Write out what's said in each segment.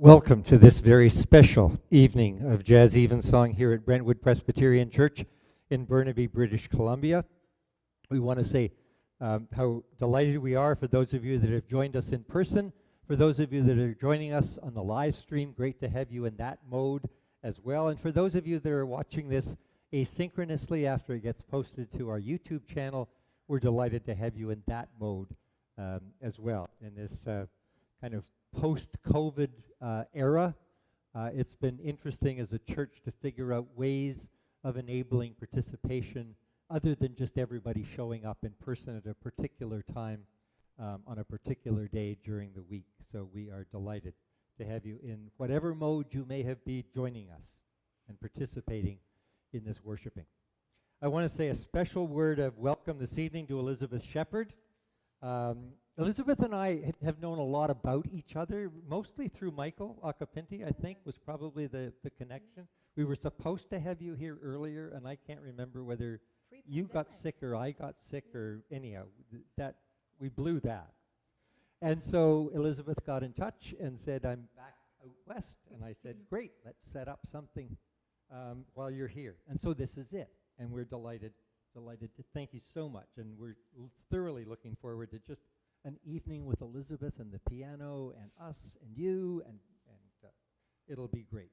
Welcome to this very special evening of Jazz Evensong here at Brentwood Presbyterian Church in Burnaby, British Columbia. We want to say how delighted we are for those of you that have joined us in person. For those of you that are joining us on the live stream, great to have you in that mode as well. And for those of you that are watching this asynchronously after it gets posted to our YouTube channel, we're delighted to have you in that mode as well in this kind of post-COVID era. It's been interesting as a church to figure out ways of enabling participation other than just everybody showing up in person at a particular time on a particular day during the week. So we are delighted to have you in whatever mode you may have been joining us and participating in this worshiping. I want to say a special word of welcome this evening to Elizabeth Shepherd. Elizabeth and I have known a lot about each other, mostly through Michael Acapinti, I think, was probably the connection. We were supposed to have you here earlier, and I can't remember whether you got sick or I got sick or anyhow, that we blew that. And so Elizabeth got in touch and said, I'm back out west. And I said, great, let's set up something while you're here. And so this is it. And we're delighted to thank you so much. And we're thoroughly looking forward to just an evening with Elizabeth and the piano and us and you, and it'll be great.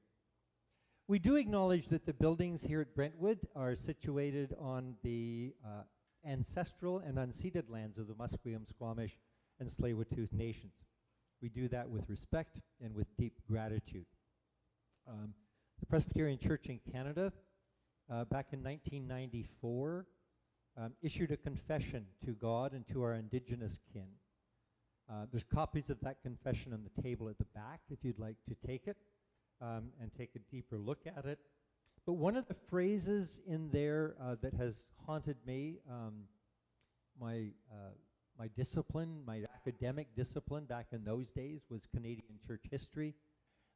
We do acknowledge that the buildings here at Brentwood are situated on the ancestral and unceded lands of the Musqueam, Squamish, and Tsleil-Waututh nations. We do that with respect and with deep gratitude. The Presbyterian Church in Canada, back in 1994, issued a confession to God and to our Indigenous kin. There's copies of that confession on the table at the back if you'd like to take it and take a deeper look at it. But one of the phrases in there that has haunted me, my discipline, my academic discipline back in those days was Canadian church history.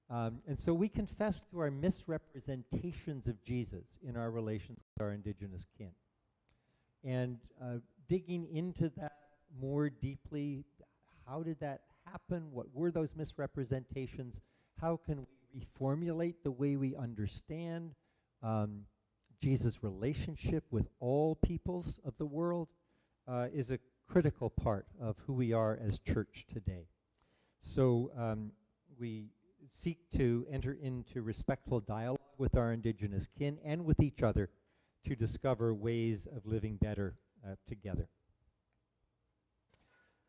And so we confess to our misrepresentations of Jesus in our relations with our Indigenous kin. And digging into that more deeply, how did that happen? What were those misrepresentations? How can we reformulate the way we understand Jesus' relationship with all peoples of the world is a critical part of who we are as church today. So we seek to enter into respectful dialogue with our Indigenous kin and with each other to discover ways of living better together.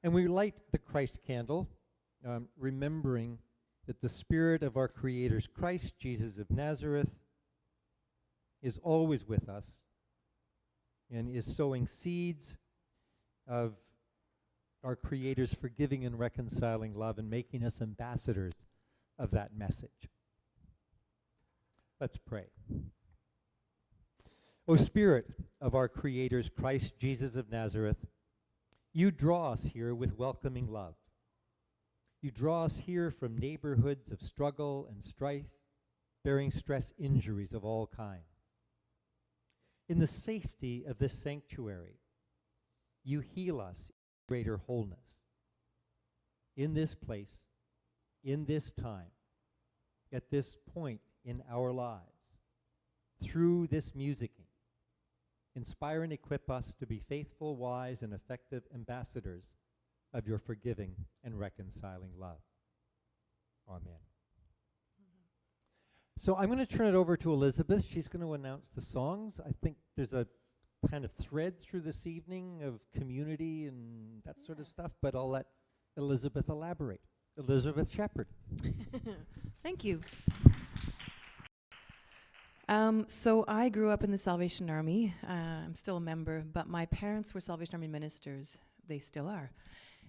And we light the Christ candle, remembering that the Spirit of our Creator's Christ, Jesus of Nazareth, is always with us and is sowing seeds of our Creator's forgiving and reconciling love and making us ambassadors of that message. Let's pray. O Spirit of our Creator's Christ, Jesus of Nazareth, you draw us here with welcoming love. You draw us here from neighborhoods of struggle and strife, bearing stress injuries of all kinds. In the safety of this sanctuary, you heal us in greater wholeness. In this place, in this time, at this point in our lives, through this musicking, inspire and equip us to be faithful, wise, and effective ambassadors of your forgiving and reconciling love. Amen. So I'm going to turn it over to Elizabeth. She's going to announce the songs. I think there's a kind of thread through this evening of community and that sort of stuff, but I'll let Elizabeth elaborate. Elizabeth Shepherd. Thank you. So I grew up in the Salvation Army. I'm still a member, but my parents were Salvation Army ministers. They still are.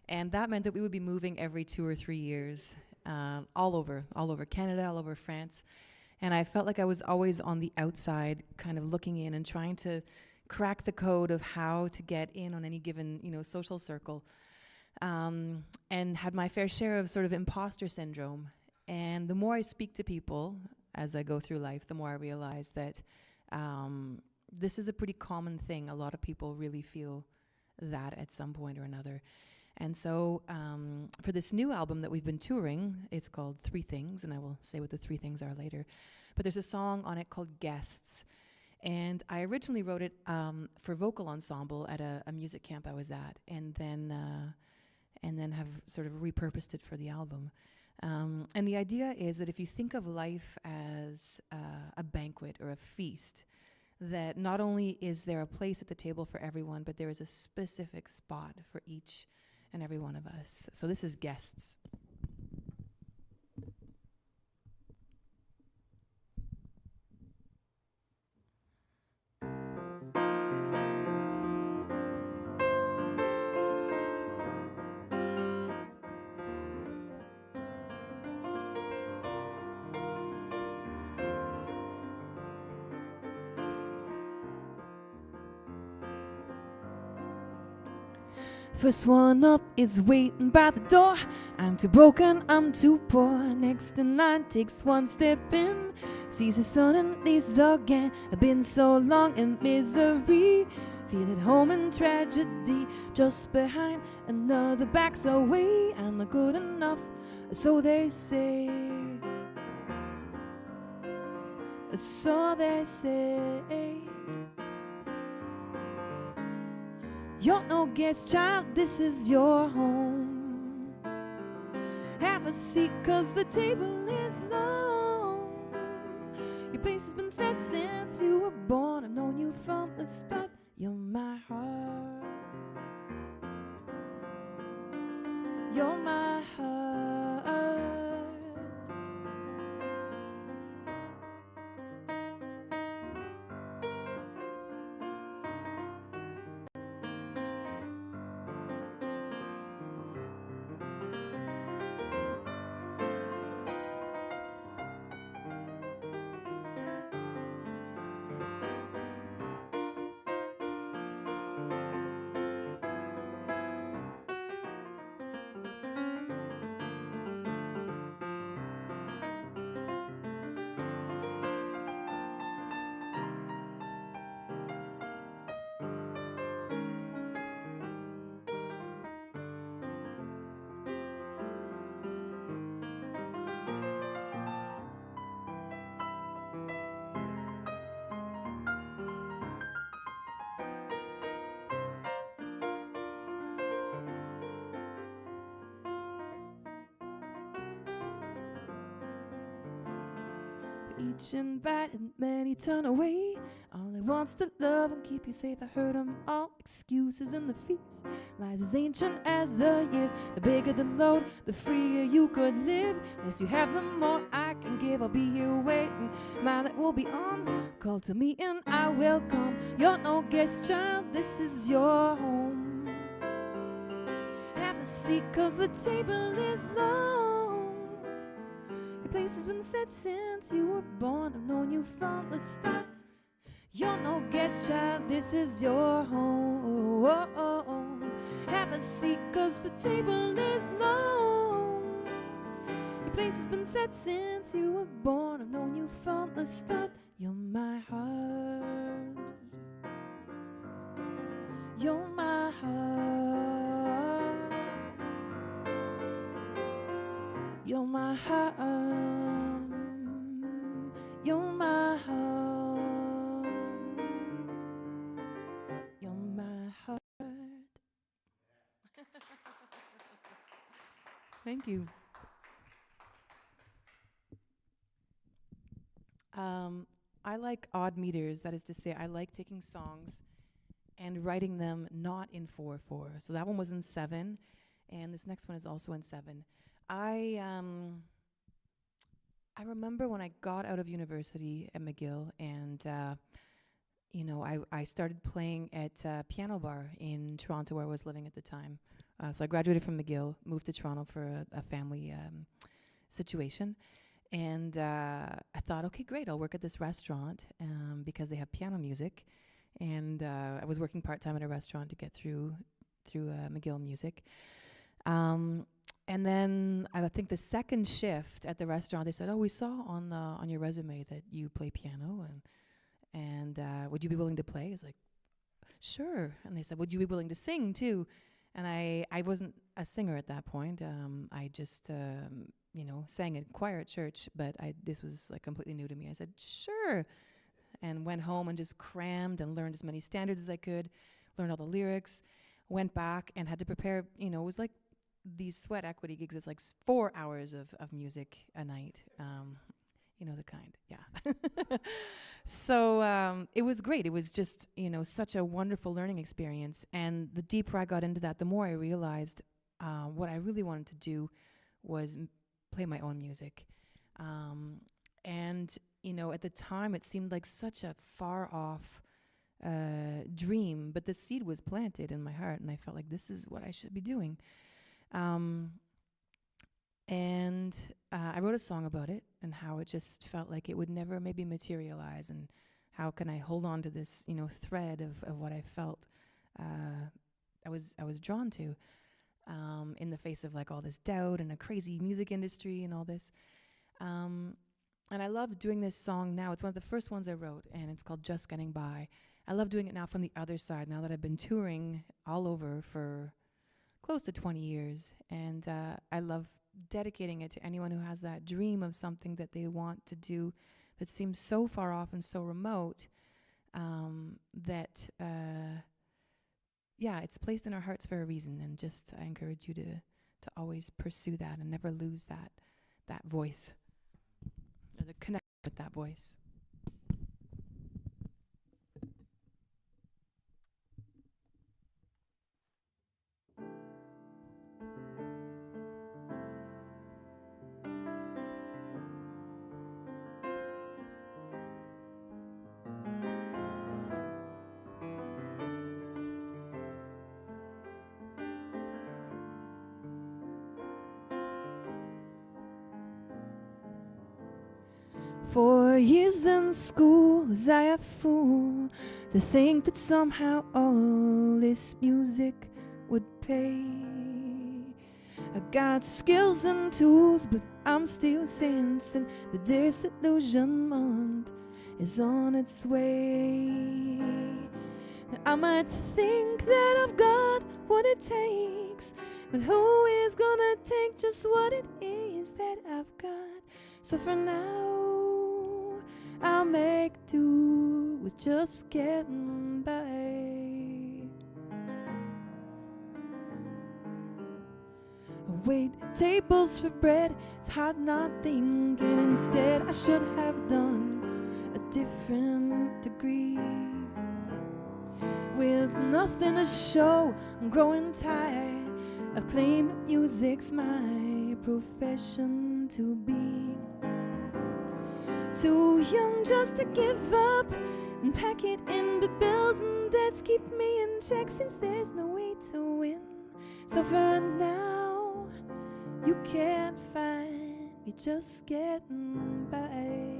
And that meant that we would be moving every 2 or 3 years, all over Canada, all over France. And I felt like I was always on the outside, kind of looking in and trying to crack the code of how to get in on any given, social circle. And had my fair share of sort of imposter syndrome. And the more I speak to people as I go through life, the more I realize that this is a pretty common thing. A lot of people really feel that at some point or another. And so for this new album that we've been touring, it's called Three Things, and I will say what the three things are later. But there's a song on it called Guests. And I originally wrote it for vocal ensemble at a music camp I was at, and then have sort of repurposed it for the album. And the idea is that if you think of life as a banquet or a feast, that not only is there a place at the table for everyone, but there is a specific spot for each and every one of us. So this is Guests. First one up is waiting by the door. I'm too broken, I'm too poor. Next in line takes one step in, sees his son and leaves again. I've been so long in misery, feel at home in tragedy. Just behind another back's away. I'm not good enough, so they say. So they say. You're no guest child, this is your home. Have a seat, cause the table is long. Your place has been set since you were born. I've known you from the start. You're my heart. You're my heart. Each invited, many turn away. All he wants to love and keep you safe. I heard them all. Excuses and the fears. Lies as ancient as the years. The bigger the load, the freer you could live. Less you have, the more I can give. I'll be here waiting. My light will be on. Call to me and I will come. You're no guest child, this is your home. Have a seat, cause the table is long. Your place has been set since you were born. I've known you from the start. You're no guest child, this is your home. Have a seat, cause the table is long. Your place has been set since you were born. I've known you from the start. You're my heart. You're my heart. You're my heart. You're my heart. You're my heart. Thank you. I like odd meters. That is to say, I like taking songs and writing them not in 4/4. So that one was in 7, and this next one is also in 7. I remember when I got out of university at McGill, and I started playing at a piano bar in Toronto where I was living at the time. So I graduated from McGill, moved to Toronto for a family situation, and I thought, okay, great, I'll work at this restaurant because they have piano music, and I was working part-time at a restaurant to get through McGill music. And then I think the second shift at the restaurant, they said, "Oh, we saw on your resume that you play piano, and would you be willing to play?" I was like, "Sure." And they said, "Would you be willing to sing too?" And I wasn't a singer at that point. I just, sang in choir at church, but this was like completely new to me. I said, sure, and went home and just crammed and learned as many standards as I could, learned all the lyrics, went back and had to prepare, it was like these sweat equity gigs. It's like 4 hours of music a night. The kind, yeah. So it was great. It was just, such a wonderful learning experience. And the deeper I got into that, the more I realized what I really wanted to do was play my own music. And, at the time, it seemed like such a far off dream, but the seed was planted in my heart, and I felt like this is what I should be doing. And I wrote a song about it and how it just felt like it would never maybe materialize, and how can I hold on to this, thread of what I felt I was drawn to in the face of like all this doubt and a crazy music industry and all this. And I love doing this song now. It's one of the first ones I wrote, and it's called Just Getting By. I love doing it now from the other side, now that I've been touring all over for close to 20 years. And I love dedicating it to anyone who has that dream of something that they want to do that seems so far off and so remote, that it's placed in our hearts for a reason. And just I encourage you to always pursue that and never lose that voice, or the connection with that voice. For years in school was I a fool to think that somehow all this music would pay. I got skills and tools, but I'm still sensing the disillusionment is on its way. Now I might think that I've got what it takes, but who is gonna take just what it is that I've got? So for now, I'll make do with just getting by. Wait tables for bread, it's hard not thinking. Instead, I should have done a different degree. With nothing to show, I'm growing tired of claiming music's my profession to be. Too young just to give up and pack it in, but bills and debts keep me in check. Seems there's no way to win. So for now, you can't find me just getting by.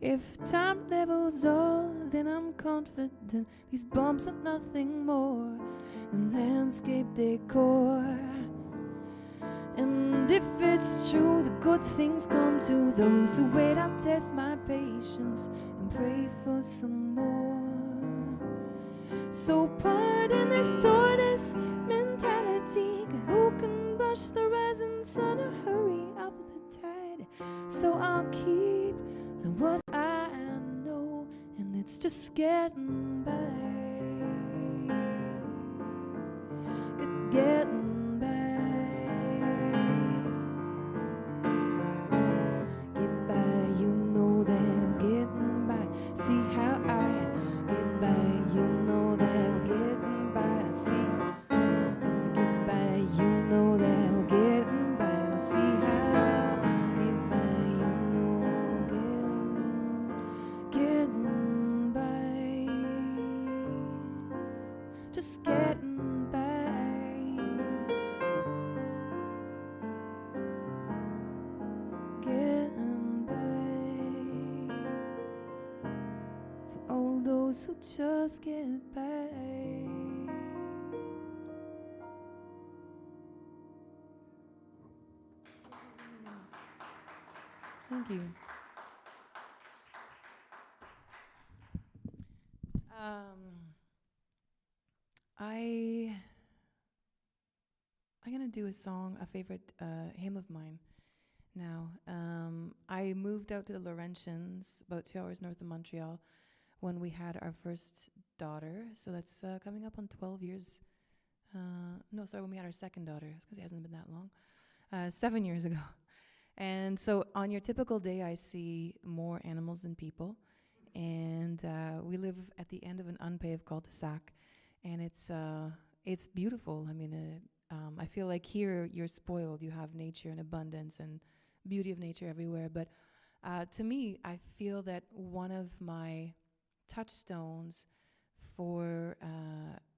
If time levels all, then I'm confident these bumps are nothing more than landscape decor. And if it's true, the good things come to those who wait. I'll test my patience and pray for some more. So pardon this tortoise mentality. Who can brush the rising sun or hurry up the tide? So I'll keep to what I know, and it's just getting by. It's getting by. Get by, you know that I'm getting by. See how I get by, you know that we're getting by. To see, get by, you know that we're getting by. To see how get by, you know getting by. Just getting by. Getting by. To all those who just get by. Thank you. I'm gonna do a song, a favorite hymn of mine. Now, I moved out to the Laurentians, about 2 hours north of Montreal, when we had our first daughter. So that's coming up on 12 years. No, sorry, when we had our second daughter, because it hasn't been that long. 7 years ago. And so on your typical day, I see more animals than people. And we live at the end of an unpaved cul-de-sac. And it's beautiful. I mean, I feel like here you're spoiled. You have nature and abundance and beauty of nature everywhere. But to me, I feel that one of my touchstones for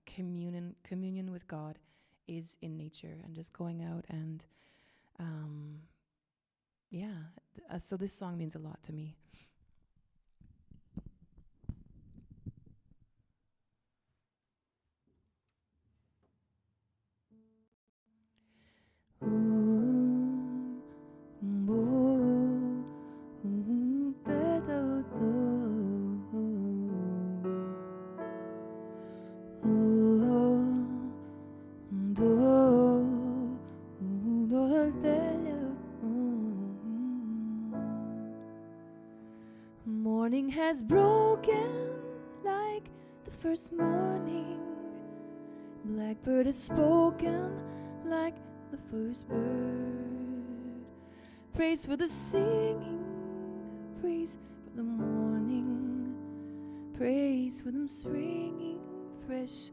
communion with God is in nature and just going out and so this song means a lot to me. Morning has broken like the first morning. Blackbird has spoken like the first bird. Praise for the singing, praise for the morning, praise for them springing fresh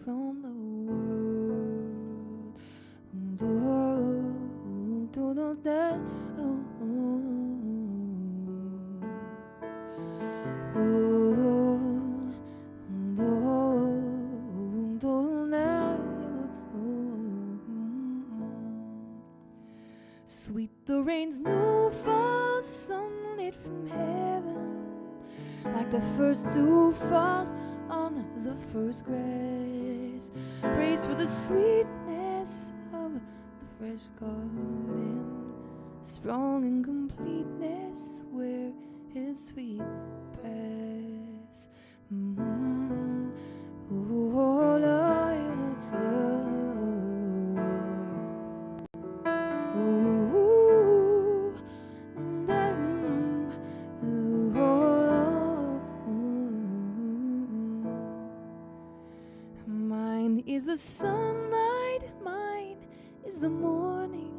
from the world. Sweet the rain's new fall, sunlit from heaven, like the first dew fall on the first grass. Praise for the sweetness of the fresh garden, sprung in completeness where his feet pass. Oh, Lord, mine is the sunlight, mine is the morning,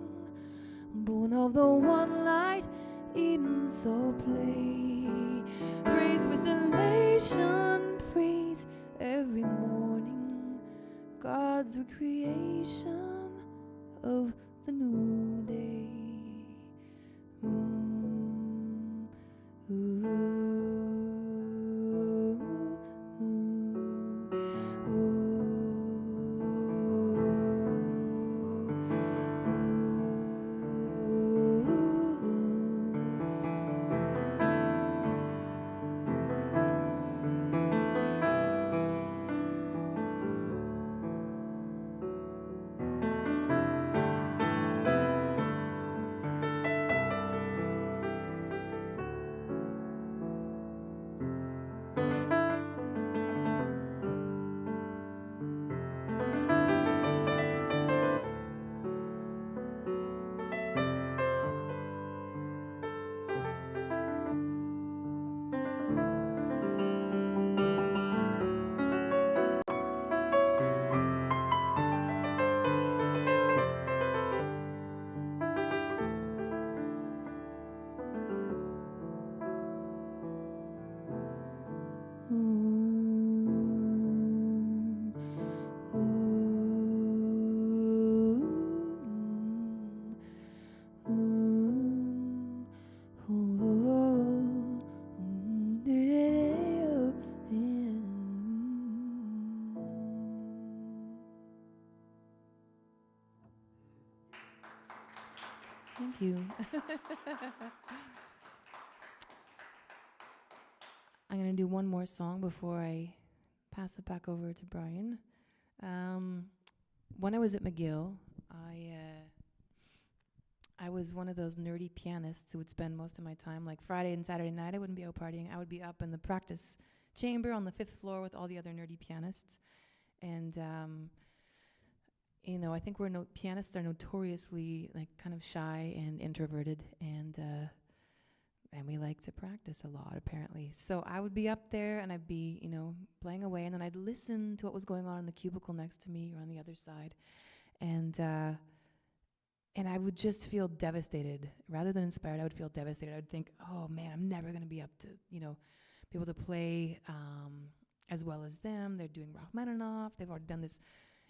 born of the one light, Eden so play. Praise with elation, praise every morning, God's recreation of the new day. I'm going to do one more song before I pass it back over to Brian. When I was at McGill, I was one of those nerdy pianists who would spend most of my time, like Friday and Saturday night, I wouldn't be out partying. I would be up in the practice chamber on the 5th floor with all the other nerdy pianists. And, I think pianists are notoriously like kind of shy and introverted, and we like to practice a lot, apparently. So I would be up there and I'd be, playing away, and then I'd listen to what was going on in the cubicle next to me or on the other side. And I would just feel devastated. Rather than inspired, I would feel devastated. I would think, oh man, I'm never going to be up to, be able to play as well as them. They're doing Rachmaninoff. They've already done this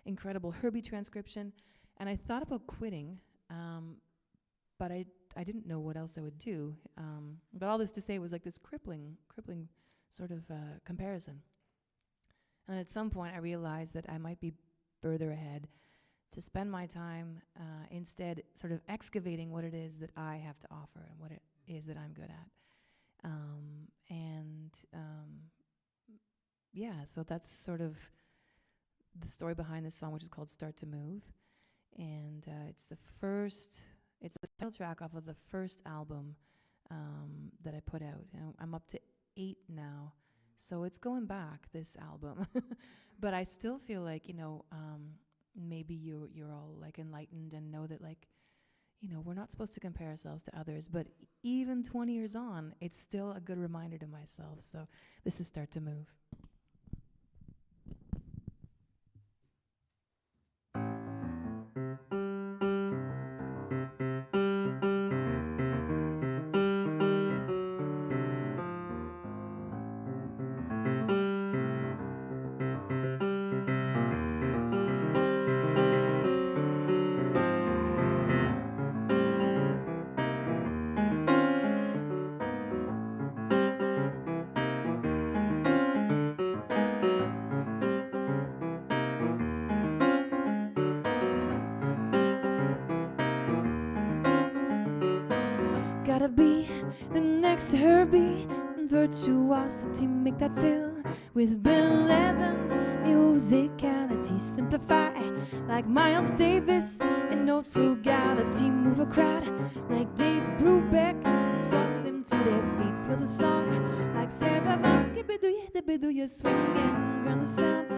incredible Herbie transcription. And I thought about quitting, but I didn't know what else I would do. But all this to say, it was like this crippling sort of comparison. And at some point, I realized that I might be further ahead to spend my time instead sort of excavating what it is that I have to offer and what it is that I'm good at. So that's sort of the story behind this song, which is called Start to Move. And it's the title track off of the first album that I put out. And I'm up to 8 now. So it's going back, this album. But I still feel like, maybe you're all like enlightened and know that we're not supposed to compare ourselves to others, but even 20 years on, it's still a good reminder to myself. So this is Start to Move. Gotta be the next Herbie, virtuosity, make that fill with Bill Evans, musicality, simplify like Miles Davis, and note frugality, move a crowd like Dave Brubeck, force him to their feet, feel the song like Sarah Vaughan, skibidoo-ya, swing and ground the sound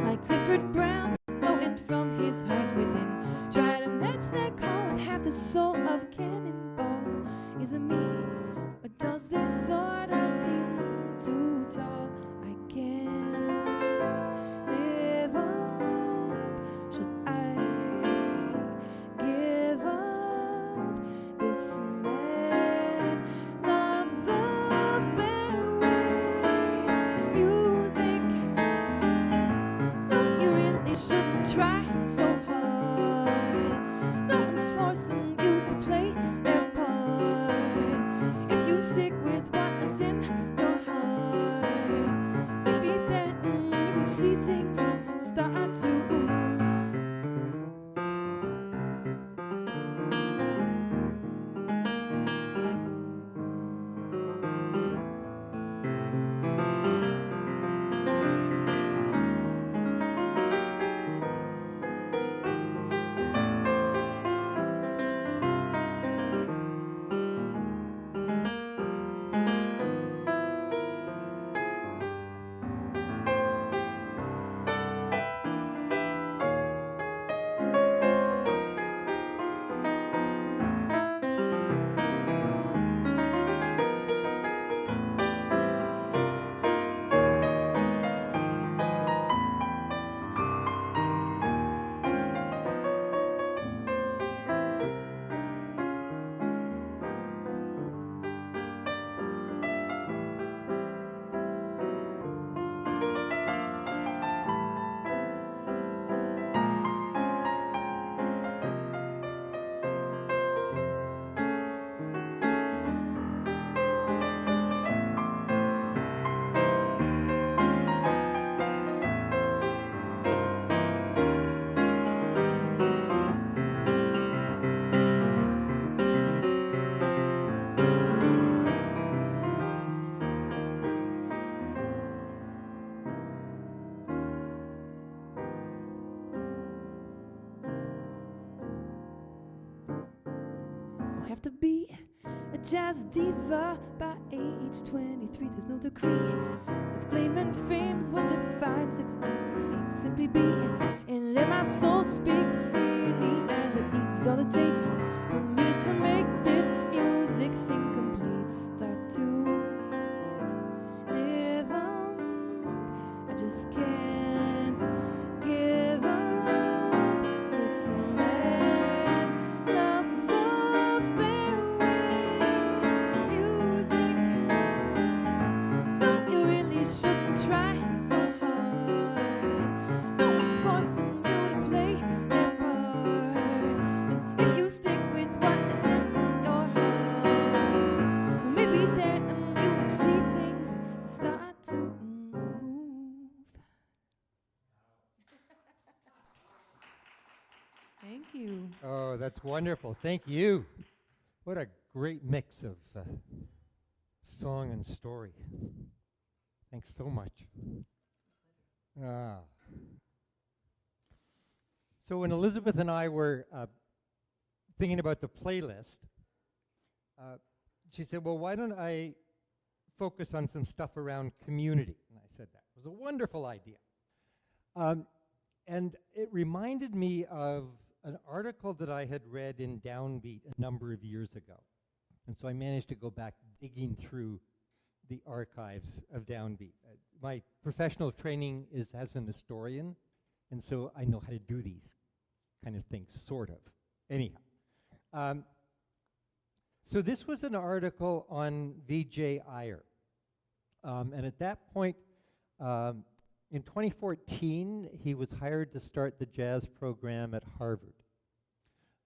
like Clifford Brown, flowing from his heart within, try to match that call with half the soul of Cannonball. Is it me, or does this order seem too tall? I can't live up. Should I give up this mad love affair with music? No, you really shouldn't try so hard. No one's forcing you to play their part. If you stick with jazz diva by age 23. There's no decree that's claiming fame's what defines succeed. Simply be and let my soul speak freely as it eats. All it takes for me to make this music thing complete. Start to live on. I just can't give up this mad love affair with music. No, you really shouldn't try so hard. No one's forcing you to play that part. And if you stick with what is in your heart, well, maybe then you would see things start to move. Thank you. Oh, that's wonderful. Thank you. What a great mix of song and story. Thanks so much. Ah. So when Elizabeth and I were thinking about the playlist, she said, well, why don't I focus on some stuff around community? And I said that was a wonderful idea. And it reminded me of an article that I had read in Downbeat a number of years ago. And so I managed to go back digging through the archives of Downbeat. My professional training is as an historian, and so I know how to do these kind of things, sort of. Anyhow. So this was an article on V.J. Iyer. And at that point, in 2014, he was hired to start the jazz program at Harvard.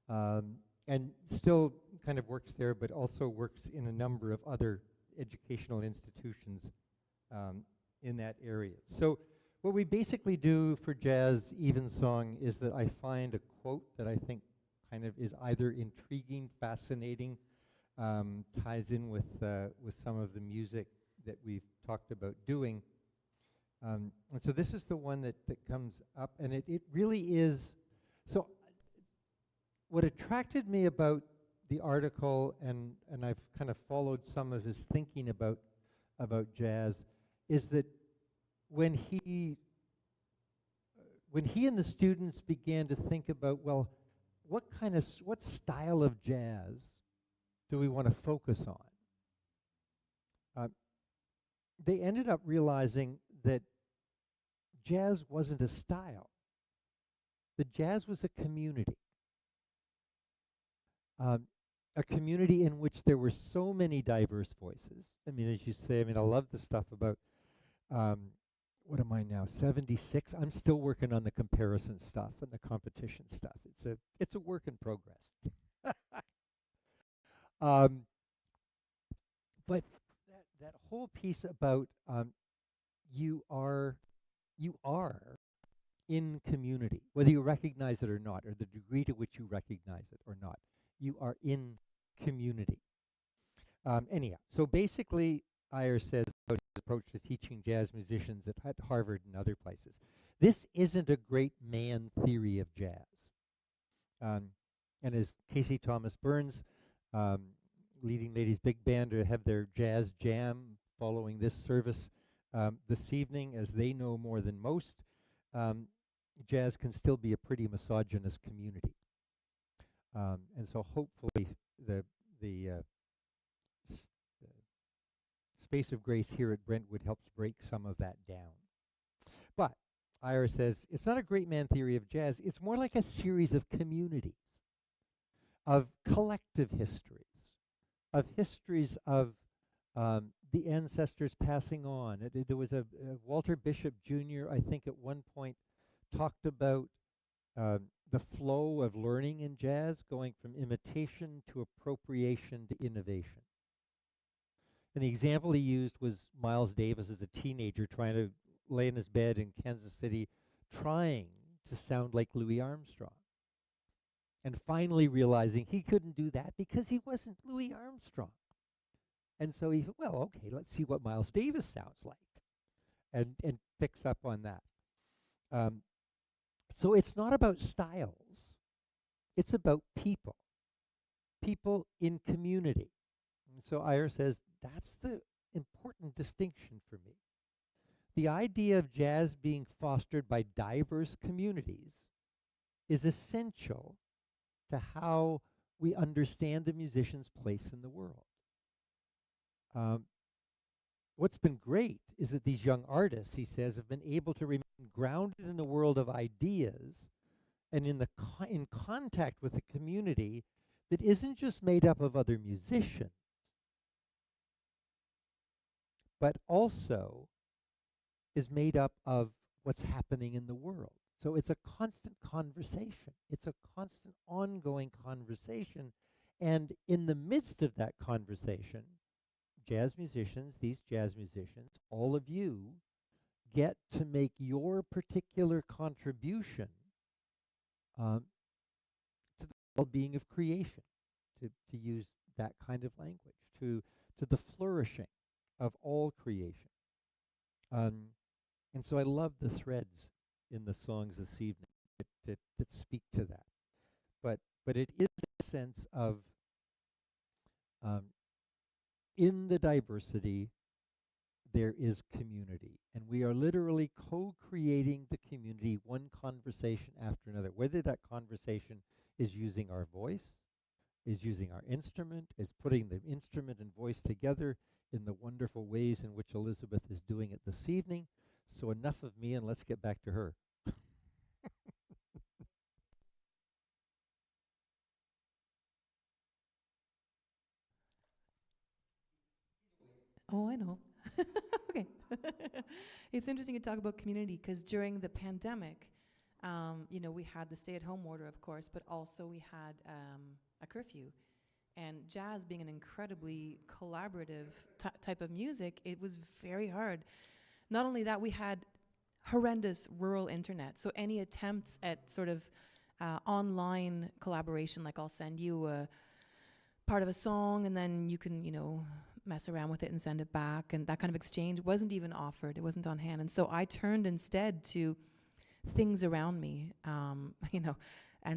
And still kind of works there, but also works in a number of other educational institutions in that area. So what we basically do for Jazz Evensong is that I find a quote that I think kind of is either intriguing, fascinating, ties in with some of the music that we've talked about doing. And so this is the one that comes up, and it really is. So what attracted me about the article, and I've kind of followed some of his thinking about jazz, is that when he and the students began to think about, well, what style of jazz do we want to focus on? They ended up realizing that jazz wasn't a style. The jazz was a community. A community in which there were so many diverse voices. I mean, as you say, I love the stuff about, what am I now, 76? I'm still working on the comparison stuff and the competition stuff. It's a work in progress. But that whole piece about you are in community, whether you recognize it or not, or the degree to which you recognize it or not. You are in community. Anyhow, so basically, Iyer says about his approach to teaching jazz musicians at Harvard and other places. This isn't a great man theory of jazz. And as Casey Thomas Burns, leading ladies big band, to have their jazz jam following this service this evening, as they know more than most, jazz can still be a pretty misogynist community. And so hopefully the space of grace here at Brentwood helps break some of that down. But Iyer says, it's not a great man theory of jazz, it's more like a series of communities, of collective histories, of histories of the ancestors passing on. There was a Walter Bishop Jr., I think at one point, talked about the flow of learning in jazz going from imitation to appropriation to innovation. And the example he used was Miles Davis as a teenager trying to lay in his bed in Kansas City, trying to sound like Louis Armstrong. And finally realizing he couldn't do that because he wasn't Louis Armstrong. And so he thought, well, okay, let's see what Miles Davis sounds like. And picks up on that. So it's not about styles. It's about people. People in community. And so Ira says, that's the important distinction for me. The idea of jazz being fostered by diverse communities is essential to how we understand the musician's place in the world. What's been great is that these young artists, he says, have been able to remain grounded in the world of ideas and in contact with a community that isn't just made up of other musicians, but also is made up of what's happening in the world. So it's a constant conversation. It's a constant ongoing conversation. And in the midst of that conversation, jazz musicians, these jazz musicians, all of you get to make your particular contribution to the well-being of creation, to use that kind of language, to the flourishing of all creation. And so I love the threads in the songs this evening that speak to that. But it is a sense of in the diversity, there is community. And we are literally co-creating the community, one conversation after another. Whether that conversation is using our voice, is using our instrument, is putting the instrument and voice together in the wonderful ways in which Elizabeth is doing it this evening. So enough of me, and let's get back to her. Oh, I know. Okay. It's interesting to talk about community because during the pandemic, we had the stay-at-home order, of course, but also we had a curfew. And jazz being an incredibly collaborative type of music, it was very hard. Not only that, we had horrendous rural internet. So any attempts at sort of online collaboration, like I'll send you a part of a song and then you can, mess around with it and send it back, and that kind of exchange wasn't even offered. It wasn't on hand. And so I turned instead to things around me, and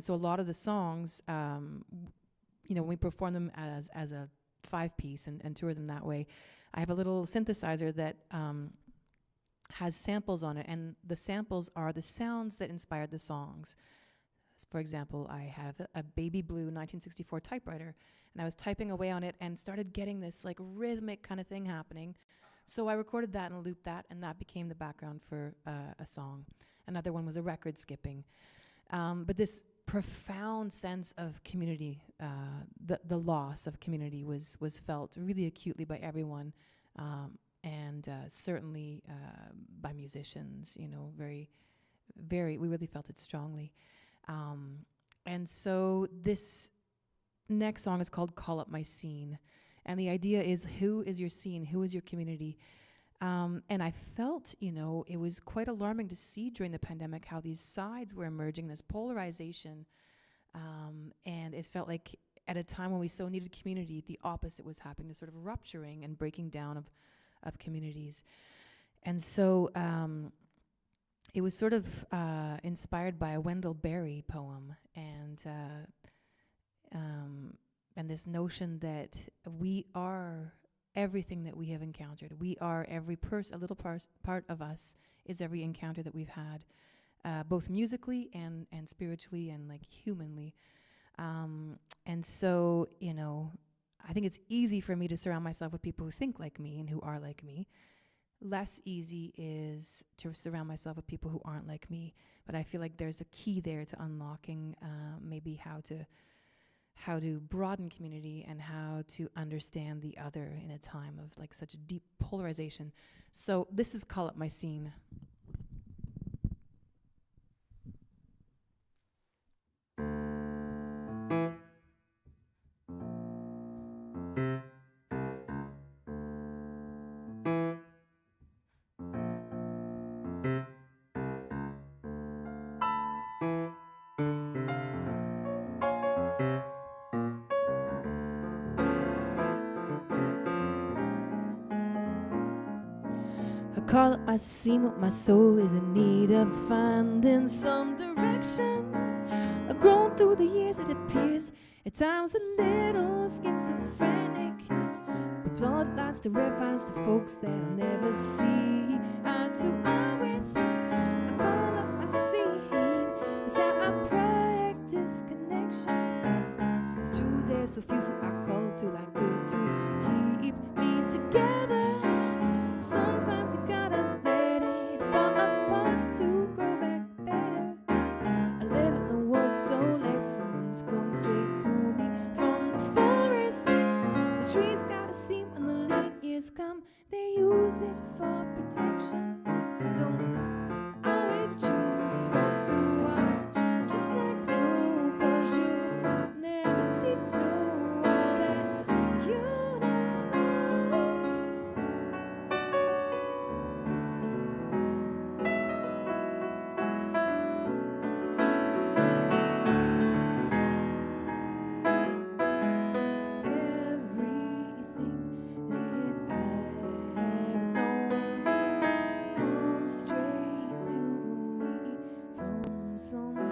so a lot of the songs, when we perform them as a 5-piece and tour them that way, I have a little synthesizer that has samples on it, and the samples are the sounds that inspired the songs. For example, I have a baby blue 1964 typewriter, and I was typing away on it and started getting this like rhythmic kind of thing happening. So I recorded that and looped that, and that became the background for a song. Another one was a record skipping. But this profound sense of community, the loss of community was felt really acutely by everyone, and certainly by musicians, very, very, we really felt it strongly. And so this next song is called Call Up My Scene. And the idea is, who is your scene? Who is your community? And I felt, it was quite alarming to see during the pandemic how these sides were emerging, this polarization. And it felt like at a time when we so needed community, the opposite was happening, the sort of rupturing and breaking down of communities. And so it was sort of inspired by a Wendell Berry poem, and this notion that we are everything that we have encountered. We are every person. A little part of us is every encounter that we've had, both musically and spiritually and like humanly. And so, I think it's easy for me to surround myself with people who think like me and who are like me. Less easy is to surround myself with people who aren't like me, but I feel like there's a key there to unlocking maybe how to broaden community and how to understand the other in a time of like such deep polarization. So this is Call Up My Scene. I call up my scene, what my soul is in need of finding some direction. I've grown through the years, it appears at times a little schizophrenic. Floodlights to red vines to folks that I'll never see. Eye to eye with you, I call up my scene. It's how I practice connection. It's true, there's so few who I call to like glue to keep me together. Sometimes you gotta let it fall apart to grow back better. I live in the woods, so lessons come straight to me from the forest. The trees gotta see when the late years come, they use it for protection. Don't always choose folks who are just like you, 'cause you never see to all that you don't know. Everything that I have known has come straight to me from someone.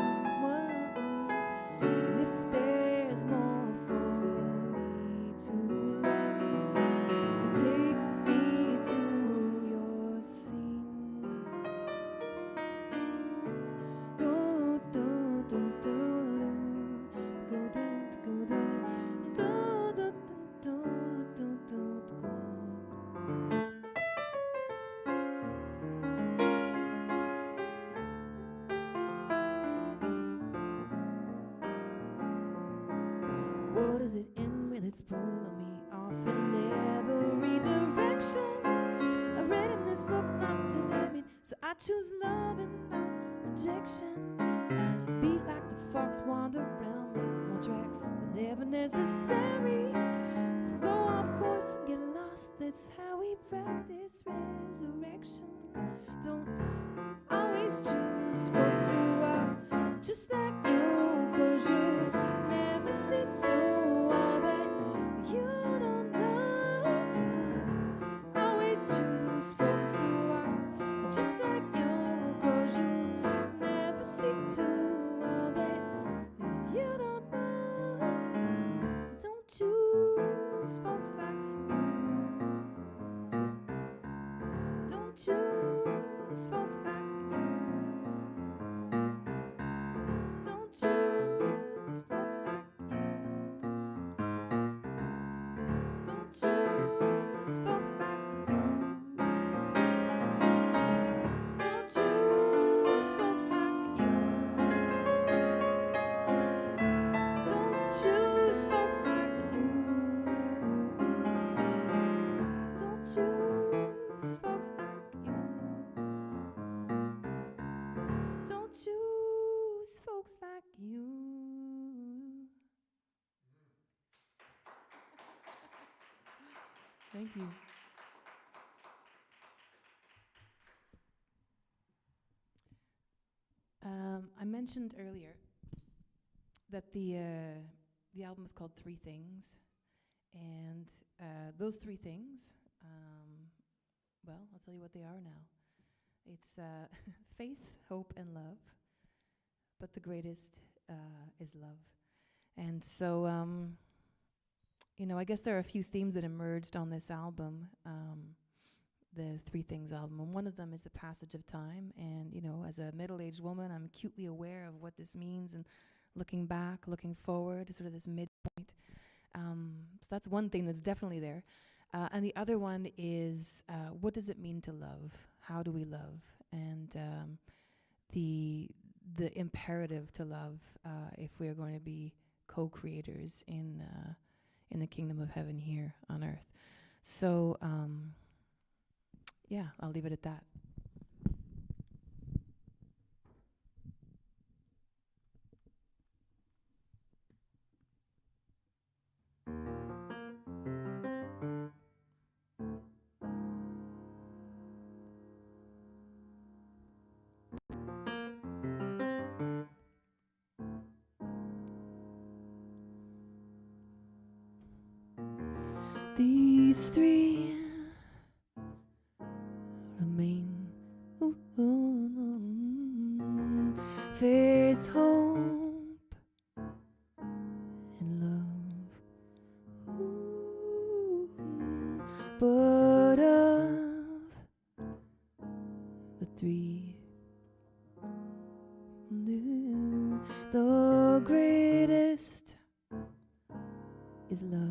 As if there's more for me to learn, and take me to your scene. Do do do do do go do go do do do do do go. What does it end with? It's pulling me off in every direction. I read in this book not to limit, so I choose love and not rejection. Be like the fox, wander around, make more tracks than ever necessary. So go off course and get lost, that's how we practice resurrection. Don't always choose folks who are just like you, 'cause you never see to all that you don't know. Don't always choose folks who are just like you, 'cause you never see to all that you don't know. Don't choose folks like you. Don't choose folks like you. Don't choose folks like you. Don't choose folks like you. Don't choose folks like you. Don't choose folks like you. Don't choose folks like you. Don't choose folks like you. Thank you. I mentioned earlier that the album is called Three Things, and those three things, well, I'll tell you what they are now. It's faith, hope, and love, but the greatest is love. And so, I guess there are a few themes that emerged on this album, the Three Things album, and one of them is the passage of time. And, as a middle-aged woman, I'm acutely aware of what this means, and looking back, looking forward, sort of this midpoint. So that's one thing that's definitely there. And the other one is, what does it mean to love? How do we love? And the imperative to love if we are going to be co-creators in the kingdom of heaven here on earth. So, yeah, I'll leave it at that. These three remain. Faith, hope, and love. but of the three, the greatest is love.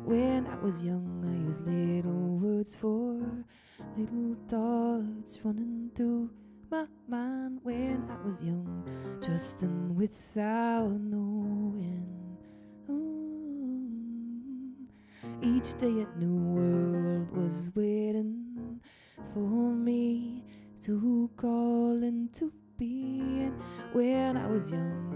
When I was young, I used little words for little thoughts running through my mind. When I was young, trusting without knowing. Each day a new world was waiting for me to call into being. When I was young,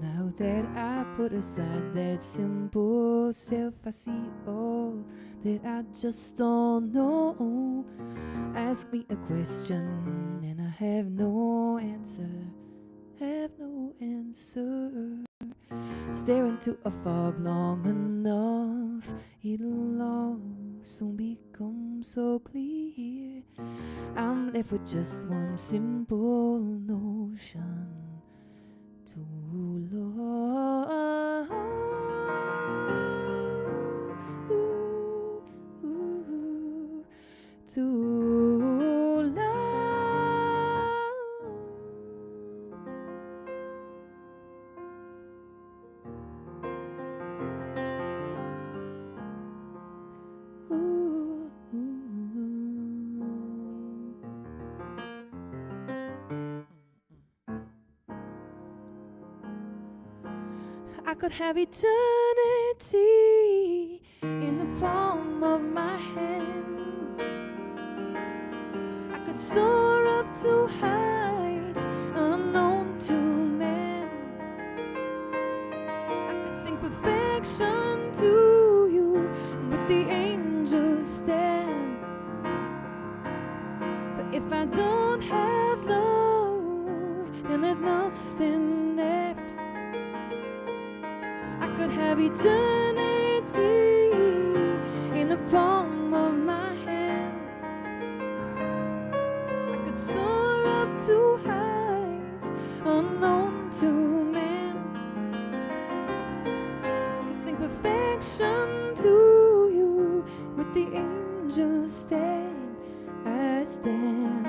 now that I put aside that simple self, I see all that I just don't know. Ask me a question and I have no answer. Have no answer. Stare into a fog long enough, it'll all soon become so clear. I'm left with just one simple notion: to love, to love. I could have eternity in the palm of my hand. I could soar up to heights unknown to man. I could sing perfection to you with the angels stand. But if I don't have love, then there's nothing left. I could have eternity in the palm of my hand. I could soar up to heights unknown to man. I could sing perfection to you with the angels stand. I stand.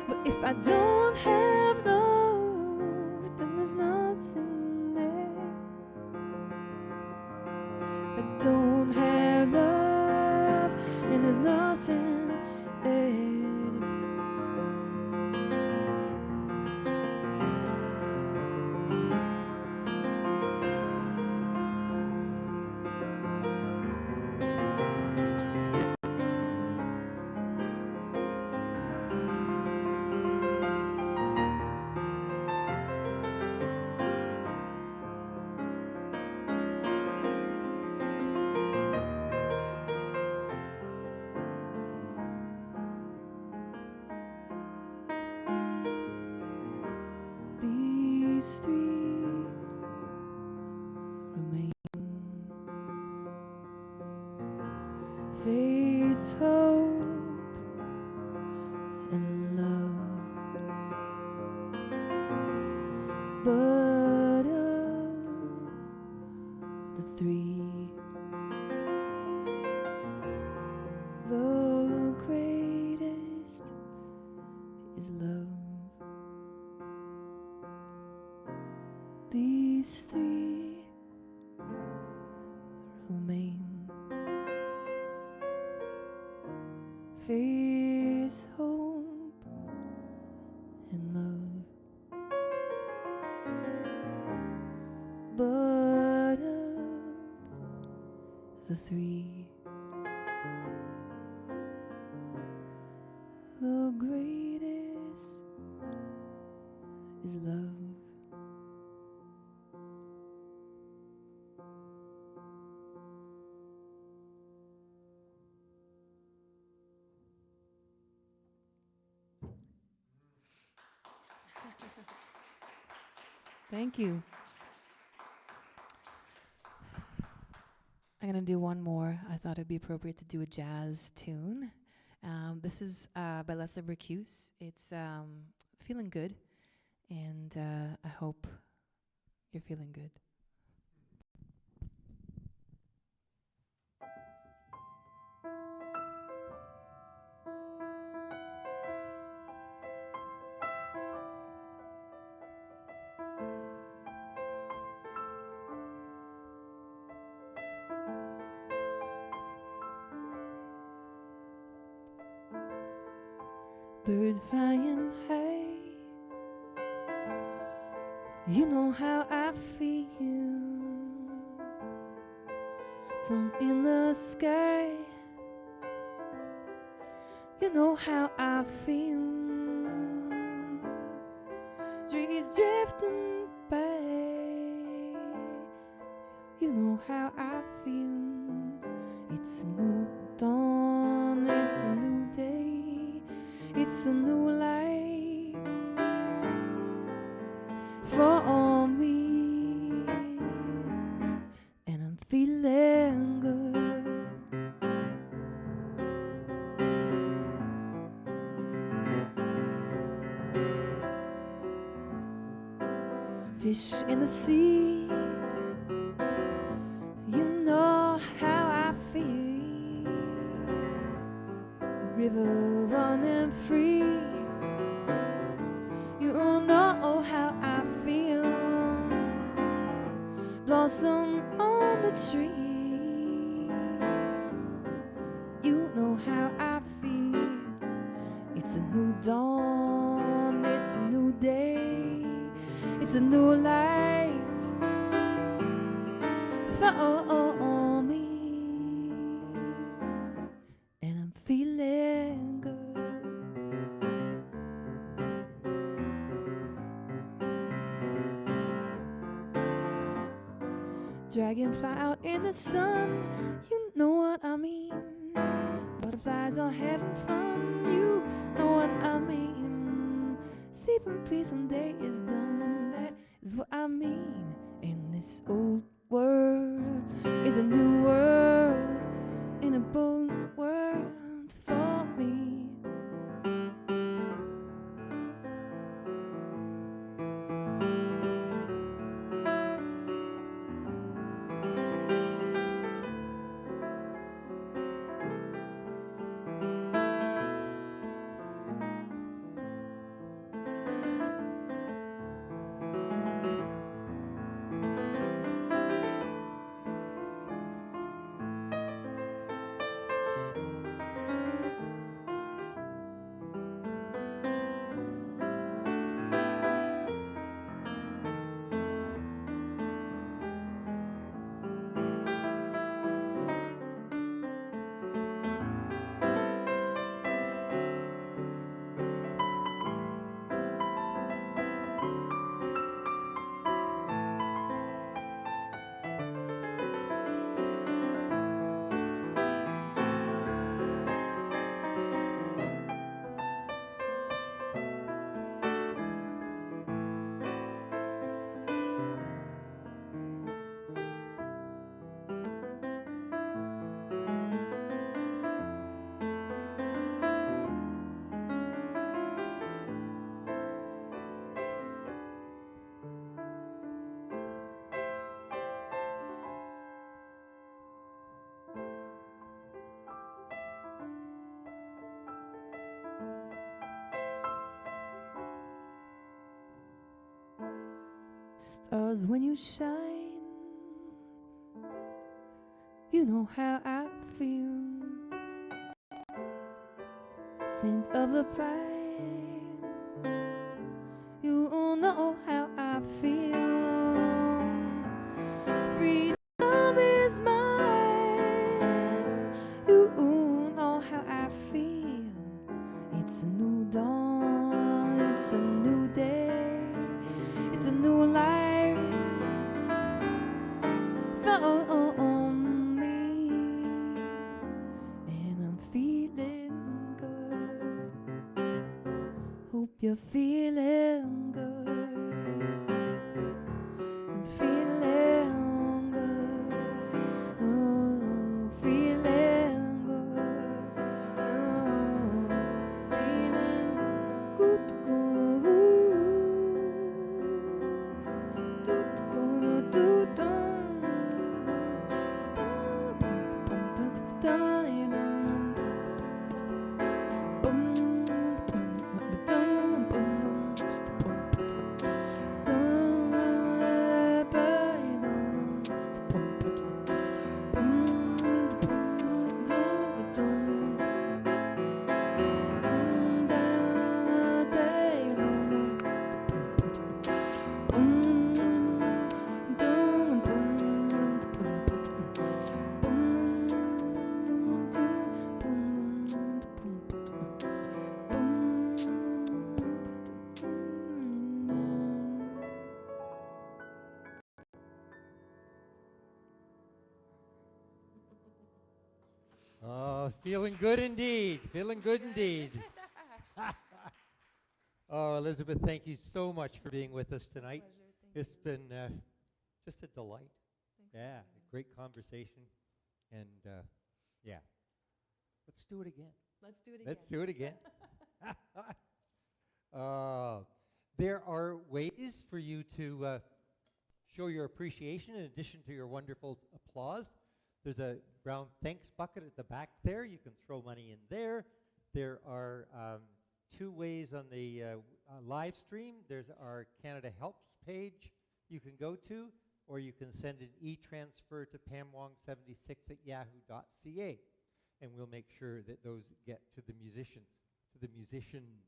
But if I don't have love, then there's nothing there. If I don't have love, then there's nothing there. These three remain: faith, hope, and love. But of the three, the greatest is love. These three remain: faith, hope, and love. But of the three, the greatest is love. Thank you. I'm going to do one more. I thought it'd be appropriate to do a jazz tune. This is by Leslie Bercuse. It's Feeling Good. And I hope you're feeling good. Bird flying high, you know how I feel. Sun in the sky, you know how I feel. Trees drifting by, you know how I feel. It's a new dawn, it's a new day, it's a new life for me, and I'm feeling good. Fish in the sea, you know how I feel. A river running free, you know how I feel. Blossom on the tree, you know how I feel. It's a new dawn, it's a new day, it's a new life for me, and I'm feeling good. Dragonfly out in the sun, you know what I mean. Butterflies are having fun, you know what I mean. Sleep in peace when day is done, that is what I mean. And this old world is a new world, in a bold world for me. Stars when you shine, you know how I feel. Scent of the pine, you know how I feel. Freedom is mine, you know how I feel. It's a new dawn, it's a new day, it's a new life for me, and I'm feeling good. Hope you're feeling good. I'm feeling good. Oh, feeling good. Oh, feeling good, good. Oh, feeling good indeed. Feeling good indeed. Oh, Elizabeth, thank you so much for being with us tonight. It's been just a delight. Yeah, a great conversation. And yeah, let's do it again. Let's do it again. Let's do it again. There are ways for you to show your appreciation in addition to your wonderful applause. There's a brown thanks bucket at the back there. You can throw money in there. There are two ways on the live stream. There's our Canada Helps page you can go to, or you can send an e-transfer to pamwong76@yahoo.ca, and we'll make sure that those get to the musicians, to the musician.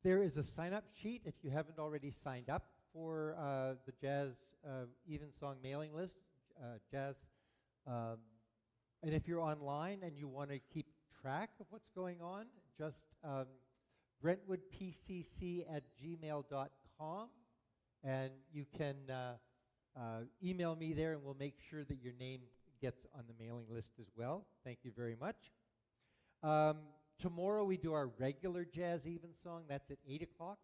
There is a sign-up sheet if you haven't already signed up for the Jazz Evensong mailing list, Jazz. And if you're online and you want to keep track of what's going on, just brentwoodpcc@gmail.com, and you can email me there, and we'll make sure that your name gets on the mailing list as well. Thank you very much. Tomorrow we do our regular Jazz Evensong. That's at 8 o'clock.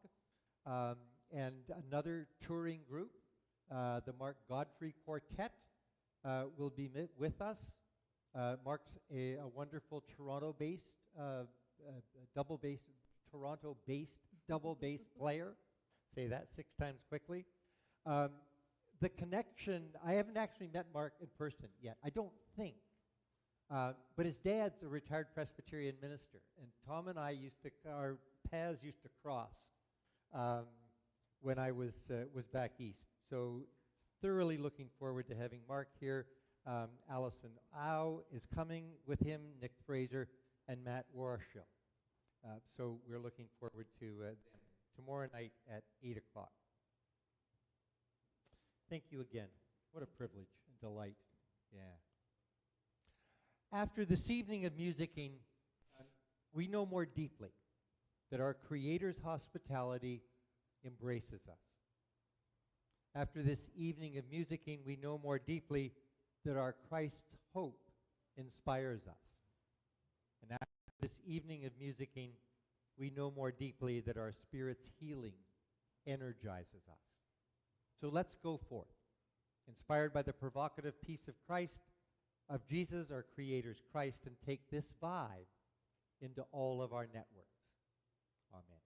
And another touring group, the Mark Godfrey Quartet, will be with us. Mark's a wonderful Toronto-based double bass player. Say that 6 times quickly. The connection, I haven't actually met Mark in person yet, I don't think. But his dad's a retired Presbyterian minister, and Tom and I our paths used to cross when I was back east. So thoroughly looking forward to having Mark here. Allison Au is coming with him, Nick Fraser, and Matt Warshill. So we're looking forward to them tomorrow night at 8 o'clock. Thank you again. What a privilege and delight. Yeah. After this evening of musicking, we know more deeply that our Creator's hospitality embraces us. After this evening of musicking, we know more deeply that our Christ's hope inspires us. And after this evening of musicking, we know more deeply that our Spirit's healing energizes us. So let's go forth, inspired by the provocative peace of Christ, of Jesus, our Creator's Christ, and take this vibe into all of our networks. Amen.